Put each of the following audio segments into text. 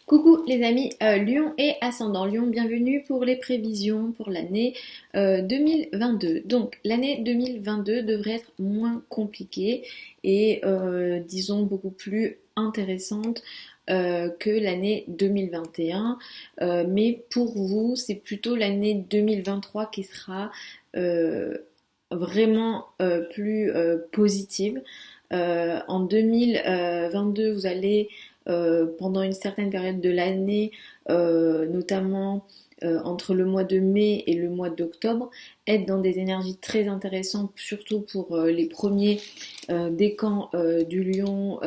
Coucou les amis, Lion et ascendant Lion, bienvenue pour les prévisions pour l'année 2022. Donc l'année 2022 devrait être moins compliquée et disons beaucoup plus intéressante que l'année 2021. Mais pour vous, c'est plutôt l'année 2023 qui sera euh, vraiment plus positive. En 2022, vous allez pendant une certaine période de l'année, notamment entre le mois de mai et le mois d'octobre, être dans des énergies très intéressantes, surtout pour les premiers décans du lion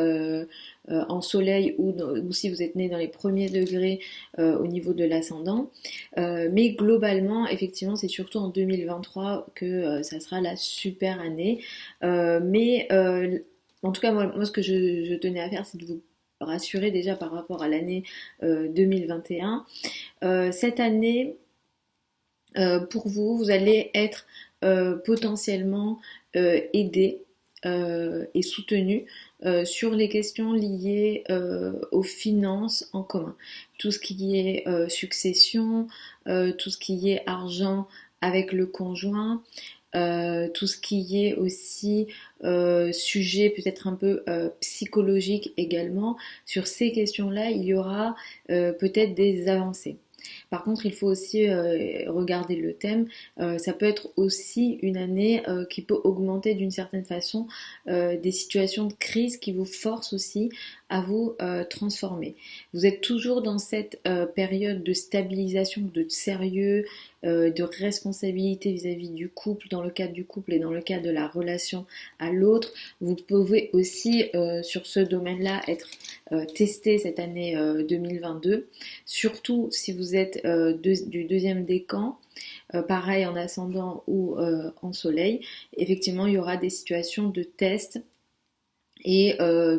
en soleil ou si vous êtes né dans les premiers degrés au niveau de l'ascendant. Mais globalement, effectivement, c'est surtout en 2023 que ça sera la super année. En tout cas, moi ce que je tenais à faire, c'est de vous rassurer déjà par rapport à l'année 2021. Cette année, pour vous, vous allez être potentiellement aidé et soutenu sur les questions liées aux finances en commun. Tout ce qui est succession, tout ce qui est argent avec le conjoint, tout ce qui est aussi sujet peut-être un peu psychologique également. Sur ces questions-là, il y aura peut-être des avancées. Par contre, il faut aussi regarder le thème. Ça peut être aussi une année qui peut augmenter d'une certaine façon des situations de crise qui vous forcent aussi à vous transformer. Vous êtes toujours dans cette période de stabilisation, de sérieux, de responsabilité vis-à-vis du couple, dans le cadre du couple et dans le cadre de la relation à l'autre. Vous pouvez aussi sur ce domaine-là être testé cette année 2022, surtout si vous êtes du deuxième décan. Pareil en ascendant ou en soleil, effectivement il y aura des situations de test et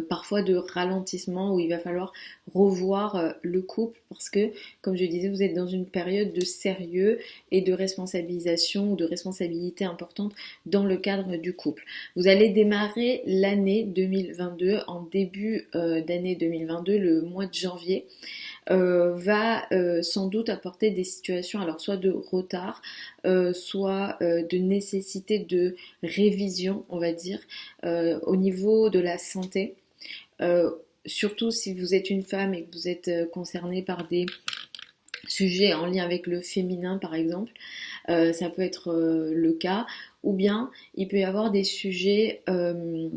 parfois de ralentissement où il va falloir revoir le couple parce que, comme je disais, vous êtes dans une période de sérieux et de responsabilisation ou de responsabilité importante dans le cadre du couple. Vous allez démarrer l'année 2022 en début d'année 2022, le mois de janvier. Va sans doute apporter des situations, alors soit de retard, soit de nécessité de révision, on va dire, au niveau de la santé. Euh, Surtout si vous êtes une femme et que vous êtes concernée par des sujets en lien avec le féminin par exemple, ça peut être le cas, ou bien il peut y avoir des sujets dans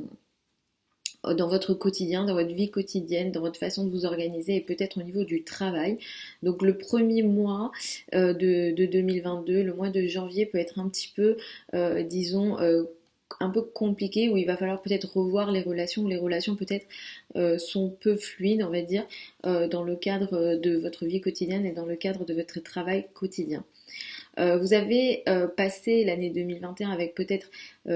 votre quotidien, dans votre vie quotidienne, dans votre façon de vous organiser et peut-être au niveau du travail. Donc le premier mois de 2022, le mois de janvier peut être un petit peu, disons, un peu compliqué où il va falloir peut-être revoir les relations peut-être sont peu fluides, on va dire, dans le cadre de votre vie quotidienne et dans le cadre de votre travail quotidien. Vous avez passé l'année 2021 avec peut-être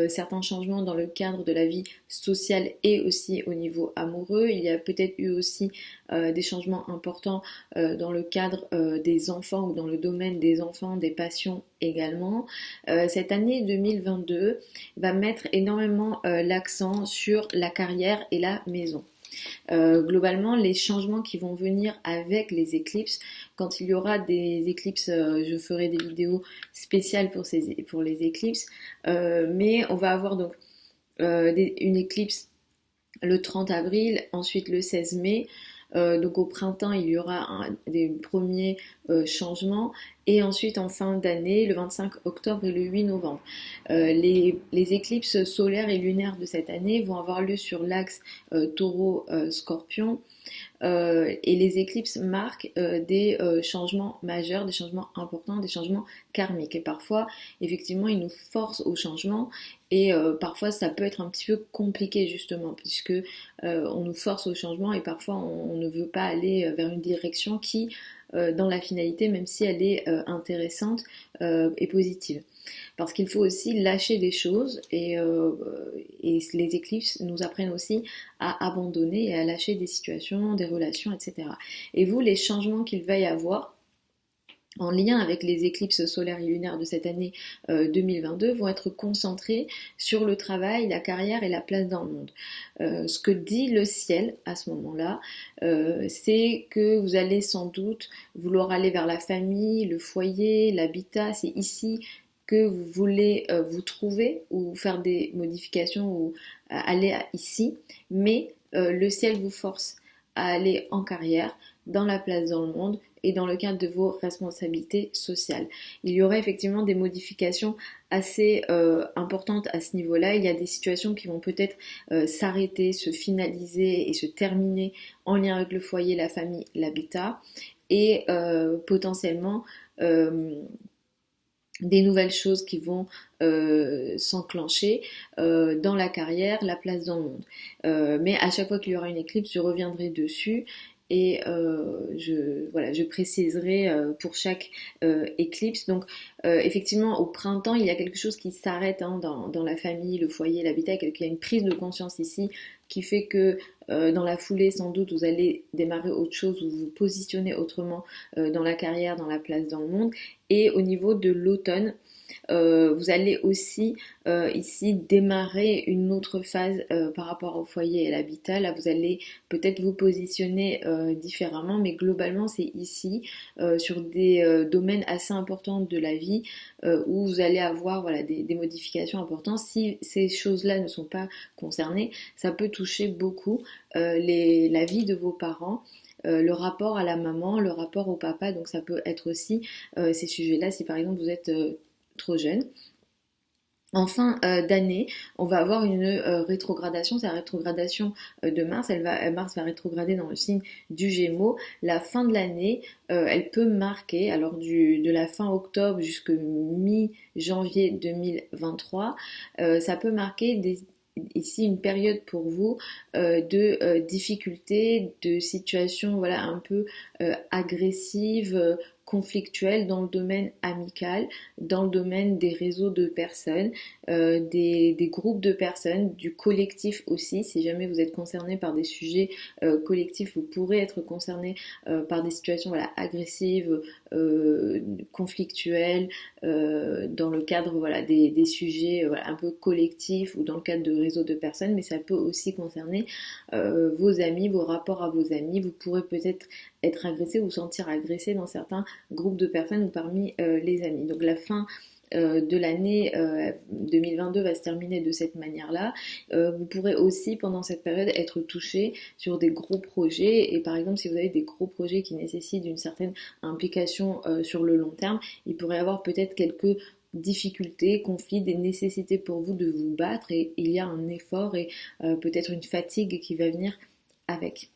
certains changements dans le cadre de la vie sociale et aussi au niveau amoureux. Il y a peut-être eu aussi des changements importants dans le cadre des enfants ou dans le domaine des enfants, des passions également. Cette année 2022 va mettre énormément l'accent sur la carrière et la maison. Globalement, les changements qui vont venir avec les éclipses, quand il y aura des éclipses, je ferai des vidéos spéciales pour les éclipses, mais on va avoir donc une éclipse le 30 avril, ensuite le 16 mai. Donc au printemps, il y aura des premiers changements et ensuite en fin d'année, le 25 octobre et le 8 novembre. Les éclipses solaires et lunaires de cette année vont avoir lieu sur l'axe taureau-scorpion. Et les éclipses marquent des changements majeurs, des changements importants, des changements karmiques. Et parfois, effectivement, ils nous forcent au changement. Et parfois, ça peut être un petit peu compliqué justement, puisque on nous force au changement et parfois on ne veut pas aller vers une direction qui, dans la finalité, même si elle est intéressante, est positive. Parce qu'il faut aussi lâcher des choses et les éclipses nous apprennent aussi à abandonner et à lâcher des situations, des relations, etc. Et vous, les changements qu'il va y avoir, en lien avec les éclipses solaires et lunaires de cette année 2022 vont être concentrées sur le travail, la carrière et la place dans le monde. Ce que dit le ciel à ce moment-là, c'est que vous allez sans doute vouloir aller vers la famille, le foyer, l'habitat. C'est ici que vous voulez vous trouver ou faire des modifications ou aller ici, mais le ciel vous force à aller en carrière, dans la place dans le monde et dans le cadre de vos responsabilités sociales. Il y aurait effectivement des modifications assez importantes à ce niveau-là. Il y a des situations qui vont peut-être s'arrêter, se finaliser et se terminer en lien avec le foyer, la famille, l'habitat et potentiellement des nouvelles choses qui vont s'enclencher dans la carrière, la place dans le monde. Mais à chaque fois qu'il y aura une éclipse, je reviendrai dessus et je préciserai pour chaque éclipse. Donc effectivement, au printemps, il y a quelque chose qui s'arrête dans la famille, le foyer, l'habitat. Il y a une prise de conscience ici qui fait que dans la foulée, sans doute, vous allez démarrer autre chose ou vous positionner autrement dans la carrière, dans la place dans le monde. Et au niveau de l'automne, vous allez aussi ici démarrer une autre phase par rapport au foyer et à l'habitat. Là, vous allez peut-être vous positionner différemment, mais globalement, c'est ici sur des domaines assez importants de la vie où vous allez avoir voilà, des modifications importantes. Si ces choses-là ne sont pas concernées, ça peut toucher beaucoup la vie de vos parents. Le rapport à la maman, le rapport au papa, donc ça peut être aussi ces sujets-là si par exemple vous êtes trop jeune. En fin d'année, on va avoir une rétrogradation, c'est la rétrogradation de Mars. Mars va rétrograder dans le signe du Gémeaux. La fin de l'année, elle peut marquer, alors de la fin octobre jusqu'à mi-janvier 2023, ça peut marquer ici une période pour vous de difficultés, de situations voilà, un peu agressives, conflictuelles dans le domaine amical, dans le domaine des réseaux de personnes, des groupes de personnes, du collectif aussi. Si jamais vous êtes concerné par des sujets collectifs, vous pourrez être concerné par des situations voilà, agressives, conflictuelles, dans le cadre voilà, des sujets voilà, un peu collectifs ou dans le cadre de réseaux de personnes, mais ça peut aussi concerner vos amis, vos rapports à vos amis. Vous pourrez peut-être être agressé ou sentir agressé dans certains groupes de personnes ou parmi les amis. Donc la fin de l'année 2022 va se terminer de cette manière-là. Vous pourrez aussi pendant cette période être touché sur des gros projets et par exemple si vous avez des gros projets qui nécessitent une certaine implication sur le long terme, il pourrait y avoir peut-être quelques difficultés, conflits, des nécessités pour vous de vous battre et il y a un effort et peut-être une fatigue qui va venir avec.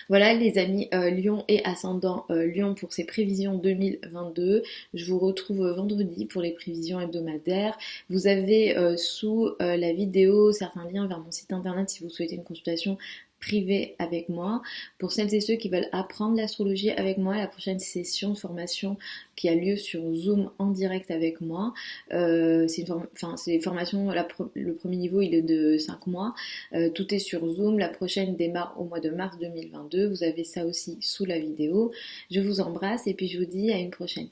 Voilà les amis Lion et ascendant Lion pour ces prévisions 2022. Je vous retrouve vendredi pour les prévisions hebdomadaires. Vous avez sous la vidéo certains liens vers mon site internet si vous souhaitez une consultation privée avec moi. Pour celles et ceux qui veulent apprendre l'astrologie avec moi, la prochaine session de formation qui a lieu sur Zoom en direct avec moi. C'est des formations, le premier niveau il est de 5 mois. Tout est sur Zoom. La prochaine démarre au mois de mars 2022. Vous avez ça aussi sous la vidéo. Je vous embrasse et puis je vous dis à une prochaine.